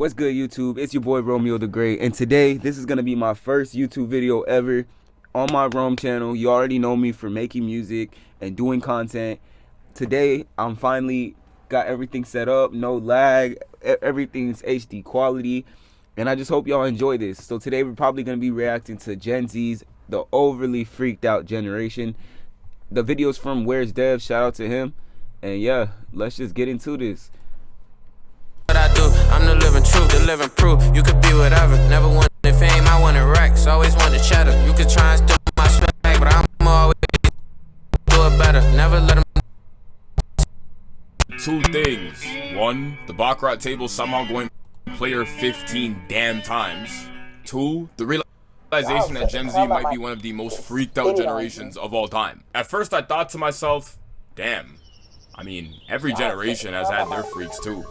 What's good, YouTube? It's your boy Romeo the Great, and today this is gonna be my first YouTube video ever on my Rome channel. You already know me for making music and doing content. Today I'm finally got everything set up, no lag, everything's HD quality, and I just hope y'all enjoy this. So today we're probably gonna be reacting to Gen Z's, the overly freaked out generation. The video's from Where's Dev, shout out to him, and yeah, let's just get into this. What I do, I'm the living truth, the living proof. You could be whatever, never wanted fame, I wanted racks, always wanted cheddar. You could try and steal my swag, but I'm always do it better. Never let them. Two things. One, the Baccarat table somehow going player 15 damn times. Two, the realization that Gen Z might be one of the most freaked out generations of all time. At first I thought to myself, damn, I mean, every generation has had their freaks too.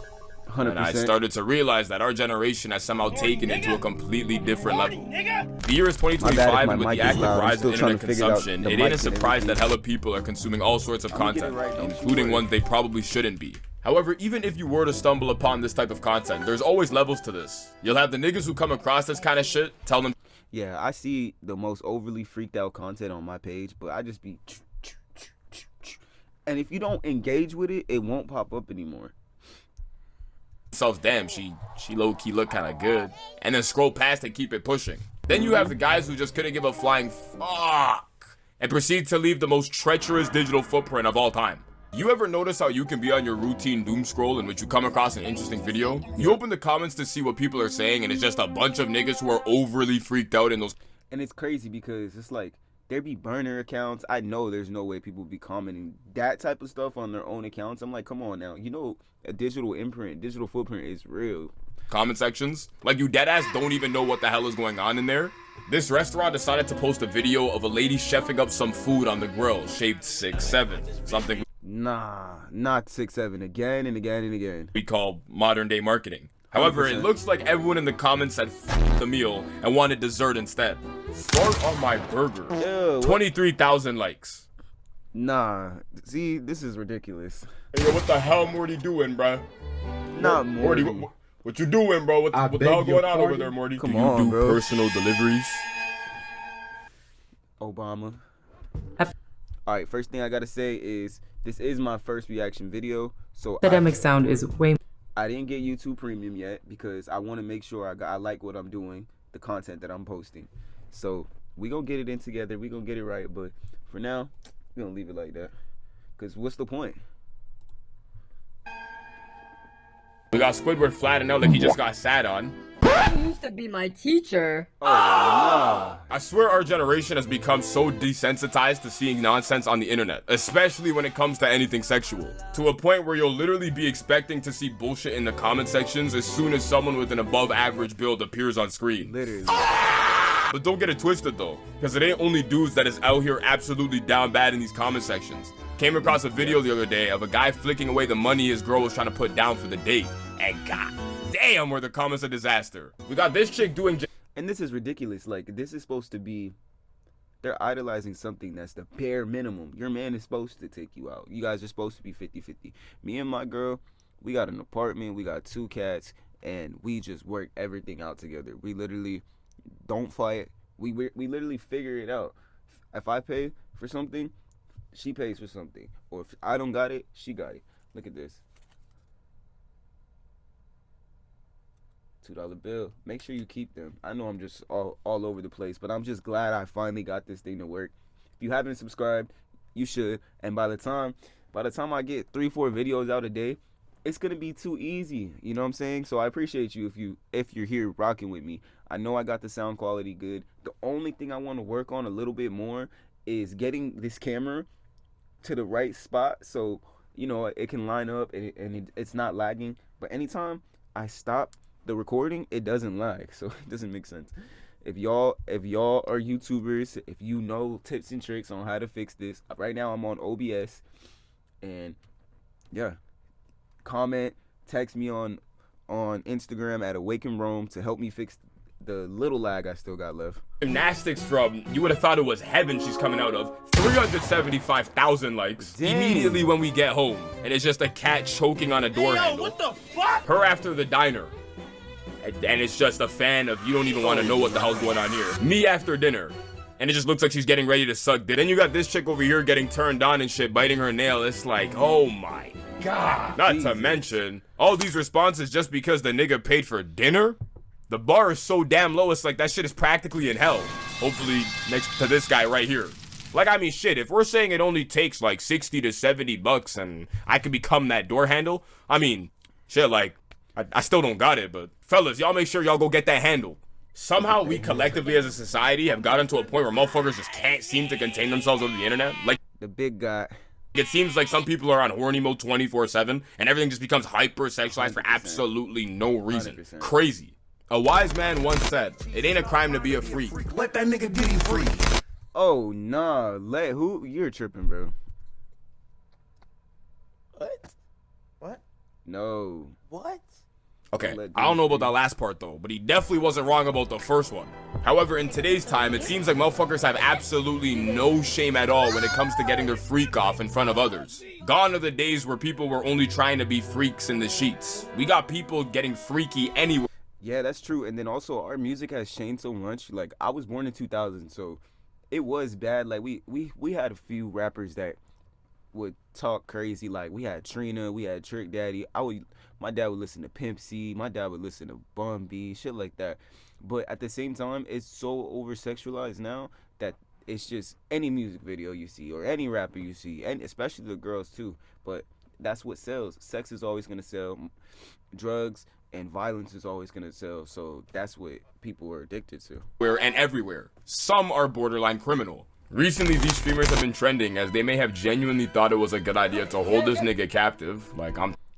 100%. And I started to realize that our generation has somehow taken it to a completely different level. The year is 2025, and with the active rise of internet consumption, it ain't a surprise that hella people are consuming all sorts of content, including ones they probably shouldn't be. However, even if you were to stumble upon this type of content, there's always levels to this. You'll have the niggas who come across this kind of shit, tell them, yeah, I see the most overly freaked out content on my page, but I just be, and if you don't engage with it, it won't pop up anymore. damn, she low-key look kind of good, and then scroll past and keep it pushing. Then you have the guys who just couldn't give a flying fuck and proceed to leave the most treacherous digital footprint of all time. You ever notice how you can be on your routine doom scroll in which you come across an interesting video? You open the comments to see what people are saying, and it's just a bunch of niggas who are overly freaked out in those. And it's crazy because it's like there be burner accounts. I know there's no way people be commenting that type of stuff on their own accounts. I'm like, come on now, you know, a digital imprint, digital footprint is real. Comment sections, like you deadass don't even know what the hell is going on in there. This restaurant decided to post a video of a lady chefing up some food on the grill shaped 6'7", something Nah, not 6'7", again and again and again. we call modern day marketing. However, 100%. it looks like everyone in the comments said f the meal and wanted dessert instead. Fart on my burger. Ew, 23,000 likes. Nah, see, this is ridiculous. Hey, yo, what the hell Morty doing, bruh? Not Morty. What you doing, bro? What the hell going on over there, Morty? Come do you on, do bro. personal deliveries? Obama. Alright, first thing I gotta say is this is my first reaction video, so Academic sound is way. I didn't get YouTube Premium yet because I want to make sure I like what I'm doing, the content that I'm posting. So we gonna get it in together, we gonna get it right, but for now, we gonna leave it like that. Cause what's the point? We got Squidward flattened out like he just got sat on. You used to be my teacher. Oh, nah. I swear our generation has become so desensitized to seeing nonsense on the internet, especially when it comes to anything sexual, to a point where you'll literally be expecting to see bullshit in the comment sections as soon as someone with an above average build appears on screen. Literally. But don't get it twisted though, because it ain't only dudes that is out here absolutely down bad in these comment sections. Came across a video the other day of a guy flicking away the money his girl was trying to put down for the date, and god damn were the comments a disaster. We got this chick doing And this is ridiculous. Like, this is supposed to be, they're idolizing something that's the bare minimum. Your man is supposed to take you out. You guys are supposed to be 50-50. Me and my girl, we got an apartment, we got 2 cats, and we just work everything out together. We literally don't fight. We literally figure it out. If I pay for something, she pays for something. Or if I don't got it, she got it. Look at this. $2 bill. Make sure you keep them. I know I'm just all over the place, but I'm just glad I finally got this thing to work. If you haven't subscribed, you should. And by the time I get 3-4 videos out a day, it's gonna be too easy. You know what I'm saying? So I appreciate you if you're here rocking with me. I know I got the sound quality good. The only thing I want to work on a little bit more is getting this camera to the right spot so you know it can line up and it's not lagging. But anytime I stop the recording, it doesn't lag, so it doesn't make sense. If y'all are YouTubers, if you know tips and tricks on how to fix this, right now I'm on OBS, and yeah, comment, text me on Instagram at Awaken Rome to help me fix the little lag I still got left. Gymnastics from, you would have thought it was heaven she's coming out of, 375,000 likes. Dang. Immediately when we get home, and it's just a cat choking on a door handle. What the fuck? Her after the diner. and it's just a fan of you don't even want to know what the hell's going on here. Me after dinner, and it just looks like she's getting ready to suck dick. Then you got this chick over here getting turned on and shit, biting her nail. It's like, oh my god. Not to mention all these responses just because the nigga paid for dinner. The bar is so damn low, it's like that shit is practically in hell. Hopefully next to this guy right here. Like, I mean, shit, if we're saying it only takes like 60 to 70 bucks and I could become that door handle, I mean, shit, like, I still don't got it, but fellas, y'all make sure y'all go get that handle. Somehow we collectively as a society have gotten to a point where motherfuckers just can't seem to contain themselves over the internet. Like, the big guy. It seems like some people are on horny mode 24/7 and everything just becomes hyper-sexualized for absolutely no reason. 100%. Crazy. A wise man once said, it ain't a crime to be a freak. Let that nigga get you free. Oh, nah. You're tripping, bro. What? No. What? Okay, I don't know about that last part though, but he definitely wasn't wrong about the first one. However, in today's time, it seems like motherfuckers have absolutely no shame at all when it comes to getting their freak off in front of others. Gone are the days where people were only trying to be freaks in the sheets. We got people getting freaky anywhere. Yeah, that's true. And then also our music has changed so much. Like, I was born in 2000, so it was bad. Like, we had a few rappers that would talk crazy. Like, we had Trina, we had Trick Daddy. My dad would listen to Pimp C, my dad would listen to Bun B, shit like that. But at the same time, it's so over sexualized now that it's just any music video you see or any rapper you see, and especially the girls too. But that's what sells. Sex is always gonna sell. Drugs and violence is always gonna sell. So that's what people are addicted to. Where and everywhere. Some are borderline criminal. Recently, these streamers have been trending as they may have genuinely thought it was a good idea to hold this nigga captive.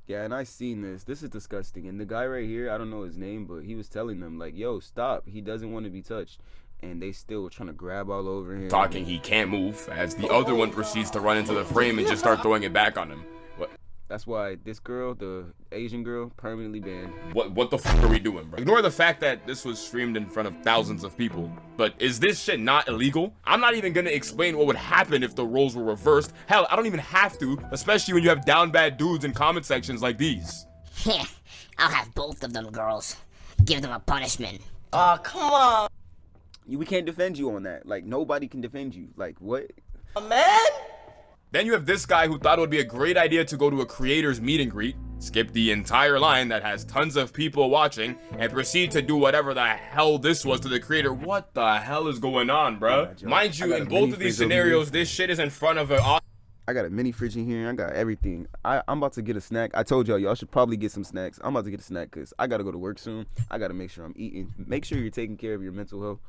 Yeah, and I seen this. This is disgusting. And the guy right here, I don't know his name, but he was telling them, like, yo, stop. He doesn't want to be touched. And they still were trying to grab all over him. Talking he can't move, as the other one proceeds to run into the frame and just start throwing it back on him. What? That's why this girl, the Asian girl, permanently banned. What the fuck are we doing, bro? Ignore the fact that this was streamed in front of thousands of people. But is this shit not illegal? I'm not even gonna explain what would happen if the roles were reversed. Hell, I don't even have to, especially when you have down bad dudes in comment sections like these. I'll have both of them girls. Give them a punishment. Aw, come on. We can't defend you on that. Like, nobody can defend you. Like, what? Man? Then you have this guy who thought it would be a great idea to go to a creator's meet and greet, skip the entire line that has tons of people watching, and proceed to do whatever the hell this was to the creator. What the hell is going on, bruh? Mind you, in both of these scenarios, this shit is in front of a... I got a mini fridge in here. I got everything. I'm about to get a snack. I told y'all should probably get some snacks. I'm about to get a snack because I got to go to work soon. I got to make sure I'm eating. Make sure you're taking care of your mental health.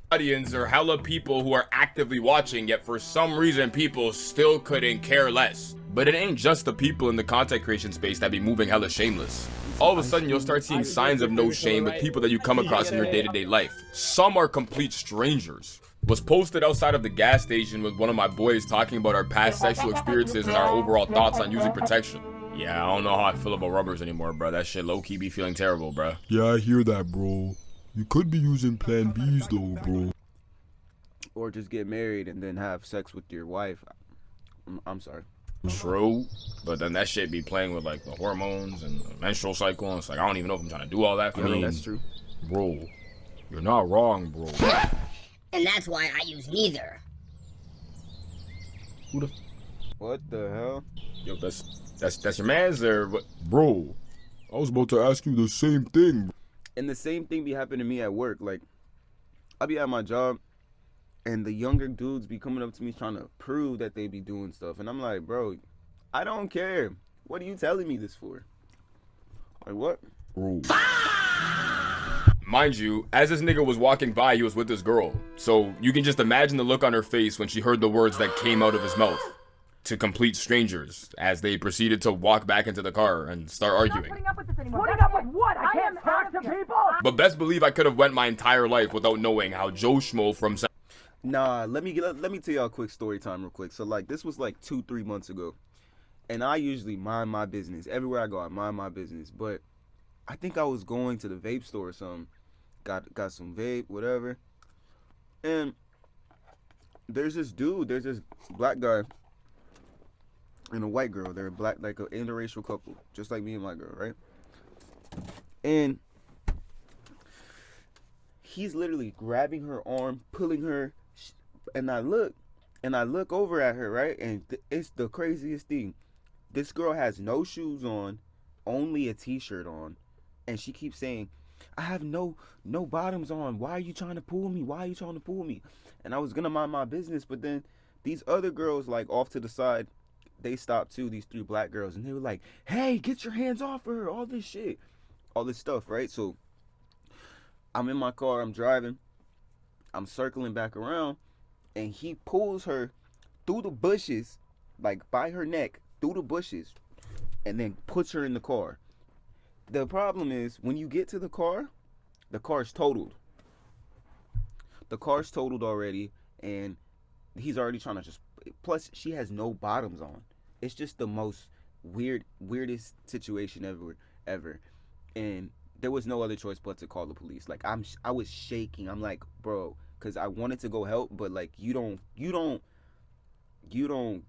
Audience or hella people who are actively watching, yet for some reason people still couldn't care less. But it ain't just the people in the content creation space that be moving hella shameless. All of a sudden you'll start seeing signs of no shame with people that you come across in your day-to-day life. Some are complete strangers. Was posted outside of the gas station with one of my boys talking about our past sexual experiences and our overall thoughts on using protection. Yeah, I don't know how I feel about rubbers anymore, bro. That shit low-key be feeling terrible, bro. Yeah, I hear that, bro. You could be using Plan Bs though, bro. Or just get married and then have sex with your wife. I'm sorry. True, but then that shit be playing with like the hormones and the menstrual cycle, and it's like I don't even know if I'm trying to do all that for me. That's true. Bro, you're not wrong, bro. And that's why I use neither. What the hell? Yo, that's your man's there, but bro, I was about to ask you the same thing. And the same thing be happening to me at work. Like, I be at my job, and the younger dudes be coming up to me trying to prove that they be doing stuff. And I'm like, bro, I don't care. What are you telling me this for? Like, what? Bro. Mind you, as this nigga was walking by, he was with this girl. So you can just imagine the look on her face when she heard the words that came out of his mouth. To complete strangers as they proceeded to walk back into the car and start arguing. Putting up with this anymore. Putting up with what? I can't talk to people. But best believe I could have went my entire life without knowing how Joe Schmo from... Nah, let me tell y'all a quick story time real quick. So like this was like 2-3 months ago, and I usually mind my business everywhere I go. I mind my business, but I think I was going to the vape store or something. Got some vape, whatever, and there's this black guy and a white girl. They're black, like an interracial couple, just like me and my girl, right? And he's literally grabbing her arm, pulling her, and I look over at her, right? And it's the craziest thing. This girl has no shoes on, only a t-shirt on, and she keeps saying, I have no bottoms on. Why are you trying to pull me? Why are you trying to pull me? And I was gonna mind my business, but then these other girls, like, off to the side, they stopped too, these 3 black girls, and they were like, hey, get your hands off her, all this shit, all this stuff, right? So I'm in my car, I'm driving, I'm circling back around, and he pulls her through the bushes, like by her neck, through the bushes, and then puts her in the car. The problem is, when you get to the car's totaled. The car's totaled already, and he's already trying to just, plus she has no bottoms on. It's just the most weirdest situation ever. And there was no other choice but to call the police. Like, I was shaking. I'm like, bro, because I wanted to go help, but like, you don't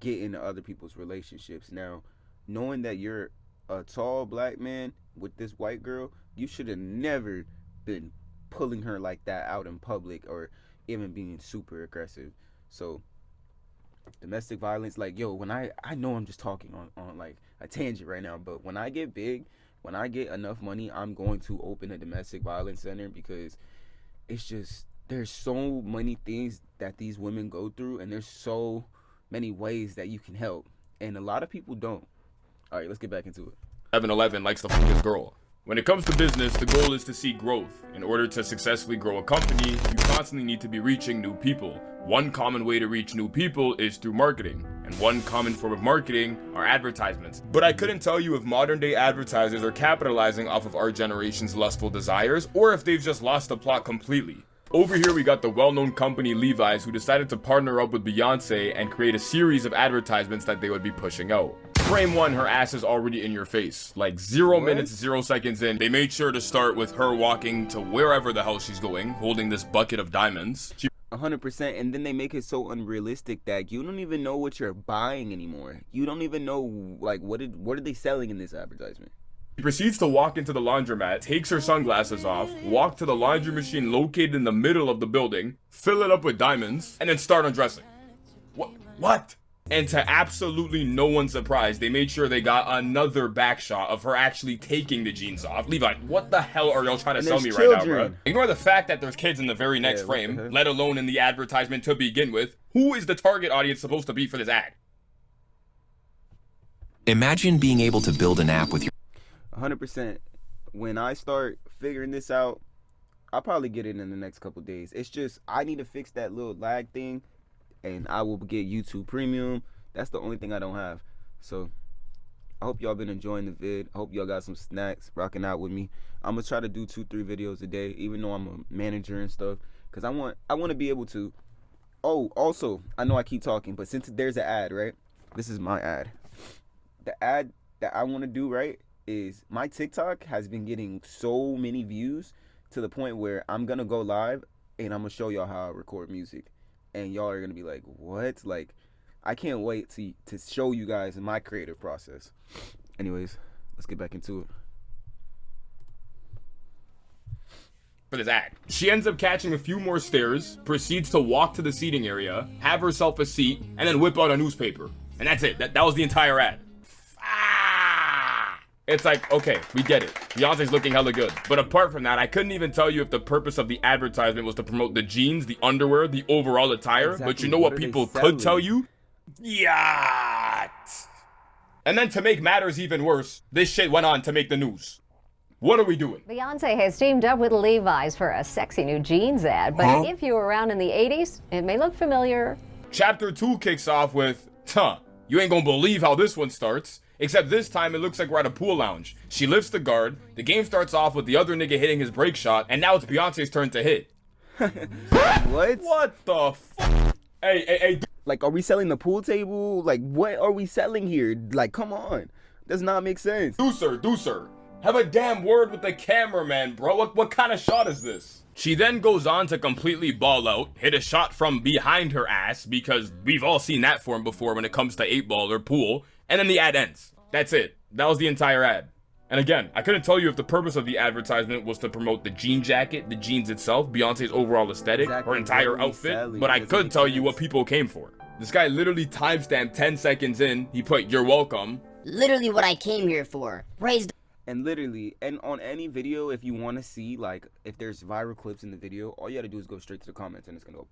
get into other people's relationships. Now, knowing that you're a tall black man with this white girl, you should have never been pulling her like that out in public, or even being super aggressive. So domestic violence, like, yo, when I know I'm just talking on like a tangent right now, but when I get big, when I get enough money, I'm going to open a domestic violence center, because it's just, there's so many things that these women go through, and there's so many ways that you can help, and a lot of people don't. All right, let's get back into it. 7-Eleven likes to fuck his girl. When it comes to business, the goal is to see growth. In order to successfully grow a company, you constantly need to be reaching new people. One common way to reach new people is through marketing, and one common form of marketing are advertisements. But I couldn't tell you if modern day advertisers are capitalizing off of our generation's lustful desires, or if they've just lost the plot completely. Over here we got the well-known company Levi's, who decided to partner up with Beyonce and create a series of advertisements that they would be pushing out. Frame 1, her ass is already in your face. Like 0 minutes, 0 seconds in, they made sure to start with her walking to wherever the hell she's going, holding this bucket of diamonds. 100%, and then they make it so unrealistic that you don't even know what you're buying anymore. You don't even know, like, what are they selling in this advertisement? She proceeds to walk into the laundromat, takes her sunglasses off, walk to the laundry machine located in the middle of the building, fill it up with diamonds, and then start undressing. What? And to absolutely no one's surprise, they made sure they got another back shot of her actually taking the jeans off. Levi, what the hell are y'all trying to sell me right now, bro? Ignore the fact that there's kids in the very next frame, let alone in the advertisement to begin with. Who is the target audience supposed to be for this ad? Imagine being able to build an app with your 100%. When I start figuring this out, I'll probably get it in the next couple days. It's just, I need to fix that little lag thing, and I will get YouTube Premium. That's the only thing I don't have. So I hope y'all been enjoying the vid. I hope y'all got some snacks rocking out with me. I'm gonna try to do 2-3 videos a day, even though I'm a manager and stuff, because I want to be able to. Oh, also, I know I keep talking, but since there's an ad, right? This is my ad. The ad that I want to do, right, is my TikTok has been getting so many views to the point where I'm gonna go live and I'm gonna show y'all how I record music. And y'all are gonna be like, what? Like, I can't wait to show you guys my creative process. Anyways, let's get back into it. For this ad, she ends up catching a few more stairs, proceeds to walk to the seating area, have herself a seat, and then whip out a newspaper. And that's it. That was the entire ad. It's like, okay, we get it. Beyonce's looking hella good. But apart from that, I couldn't even tell you if the purpose of the advertisement was to promote the jeans, the underwear, the overall attire. Exactly. But you know what people could tell you? Yacht. And then to make matters even worse, this shit went on to make the news. What are we doing? Beyonce has teamed up with Levi's for a sexy new jeans ad. But if you were around in the 80s, it may look familiar. Chapter 2 kicks off with, you ain't gonna believe how this one starts. Except this time, it looks like we're at a pool lounge. She lifts the guard, the game starts off with the other nigga hitting his break shot, and now it's Beyonce's turn to hit. What? What the f***? Hey. Like, are we selling the pool table? Like, what are we selling here? Like, come on. Does not make sense. Do sir. Have a damn word with the cameraman, bro. What kind of shot is this? She then goes on to completely ball out, hit a shot from behind her ass, because we've all seen that form before when it comes to 8-ball or pool, and then the ad ends. That's it. That was the entire ad. And again, I couldn't tell you if the purpose of the advertisement was to promote the jean jacket, the jeans itself, Beyonce's overall aesthetic, her entire outfit, but I could tell you what people came for. This guy literally timestamped 10 seconds in, he put, "You're welcome." Literally what I came here for. Raised. And literally, and on any video, if you want to see, like, if there's viral clips in the video, all you gotta do is go straight to the comments and it's gonna go.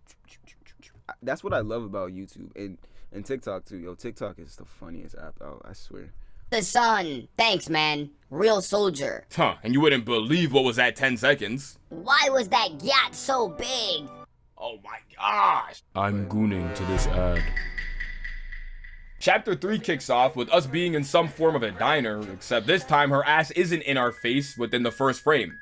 That's what I love about YouTube and TikTok too. Yo, TikTok is the funniest app out, I swear. The sun. Thanks, man. Real soldier. Huh, and you wouldn't believe what was at 10 seconds. Why was that gat so big? Oh my gosh. I'm gooning to this ad. Chapter 3 kicks off with us being in some form of a diner, except this time her ass isn't in our face within the first frame.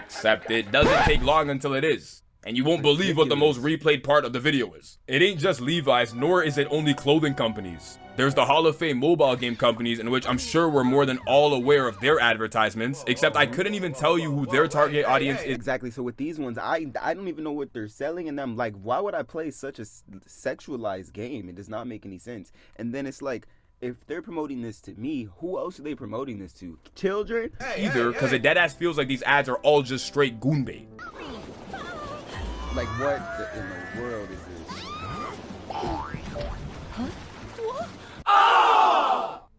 Except it doesn't take long until it is. And you won't believe what the most replayed part of the video is. It ain't just Levi's, nor is it only clothing companies. There's the Hall of Fame mobile game companies, in which I'm sure we're more than all aware of their advertisements, except I couldn't even tell you who their target audience is. Exactly, so with these ones, I don't even know what they're selling in them. Like, why would I play such a sexualized game? It does not make any sense. And then it's like, if they're promoting this to me, who else are they promoting this to? Children? Either, because it deadass feels like these ads are all just straight goon bait. Like, what in the world is this?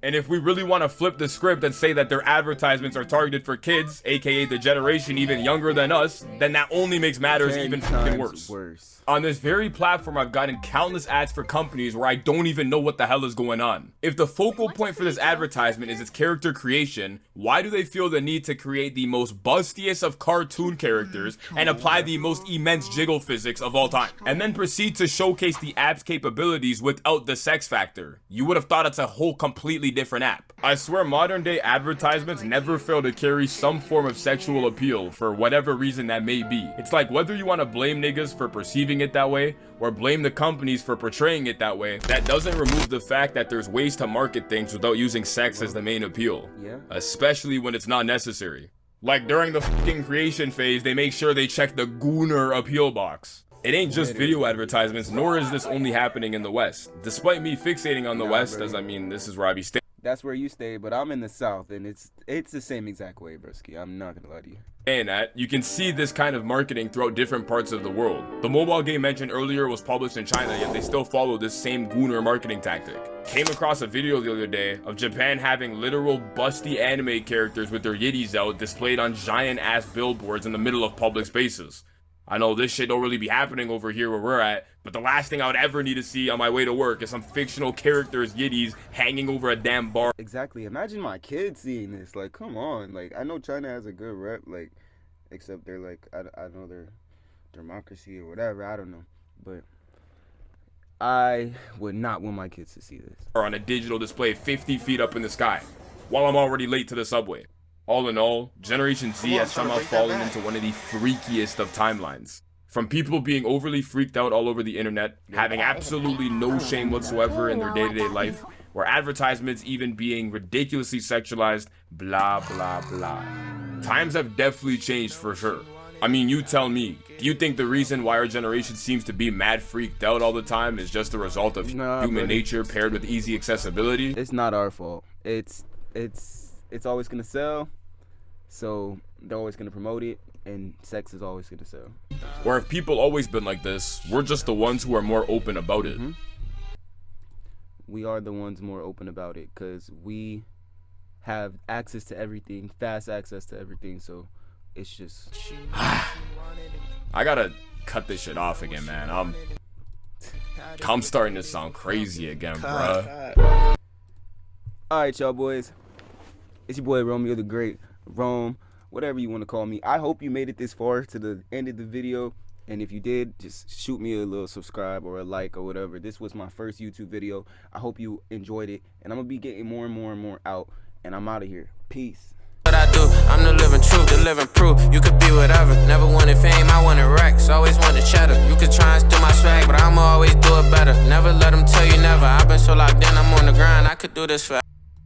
And if we really want to flip the script and say that their advertisements are targeted for kids, aka the generation even younger than us, then that only makes matters even fucking worse. On this very platform, I've gotten countless ads for companies where I don't even know what the hell is going on. If the focal point for this advertisement is its character creation, why do they feel the need to create the most bustiest of cartoon characters and apply the most immense jiggle physics of all time, and then proceed to showcase the app's capabilities without the sex factor? You would have thought it's a whole completely different app. I swear modern day advertisements never fail to carry some form of sexual appeal for whatever reason that may be. It's like whether you want to blame niggas for perceiving it that way or blame the companies for portraying it that way, that doesn't remove the fact that there's ways to market things without using sex as the main appeal. Yeah. Especially when it's not necessary. Like during the fucking creation phase, they make sure they check the gooner appeal box. It ain't just video advertisements, nor is this only happening in the West. Despite me fixating on the West, as I mean, this is where I be staying. That's where you stay, but I'm in the South, and it's the same exact way, broski. I'm not gonna lie to you. And you can see this kind of marketing throughout different parts of the world. The mobile game mentioned earlier was published in China, yet they still follow this same gooner marketing tactic. Came across a video the other day of Japan having literal busty anime characters with their yiddies out displayed on giant ass billboards in the middle of public spaces. I know this shit don't really be happening over here where we're at, but the last thing I would ever need to see on my way to work is some fictional characters yiddies hanging over a damn bar. Exactly. Imagine my kids seeing this. Like, come on. Like, I know China has a good rep, like, except they're like, I know they're democracy or whatever. I don't know. But I would not want my kids to see this. Or on a digital display 50 feet up in the sky, while I'm already late to the subway. All in all, Generation Z has somehow fallen into one of the freakiest of timelines. From people being overly freaked out all over the internet, having absolutely no shame whatsoever in their day-to-day life, or advertisements even being ridiculously sexualized, blah blah blah. Times have definitely changed for sure. I mean, you tell me, do you think the reason why our generation seems to be mad freaked out all the time is just a result of human nature paired with easy accessibility? It's not our fault. It's always gonna sell, so they're always gonna promote it, and sex is always gonna sell. Or if people always been like this, we're just the ones who are more open about it. We are the ones more open about it because we have access to everything, fast access to everything, so it's just I gotta cut this shit off again, man. I'm starting to sound crazy again, bruh. Alright, y'all boys, it's your boy Romeo the Great, Rome, whatever you want to call me. I hope you made it this far to the end of the video, and if you did, just shoot me a little subscribe or a like or whatever. This was my first YouTube video. I hope you enjoyed it, and I'm gonna be getting more and more and more out, and I'm out of here. Peace. What I do, I'm the living truth, the living proof. You could be whatever, never wanted fame, I wanted racks, always wanted cheddar. You could try and steal my swag, but I'ma always do it better. Never let them tell you never, I've been so locked in, I'm on the grind, I could do this forever.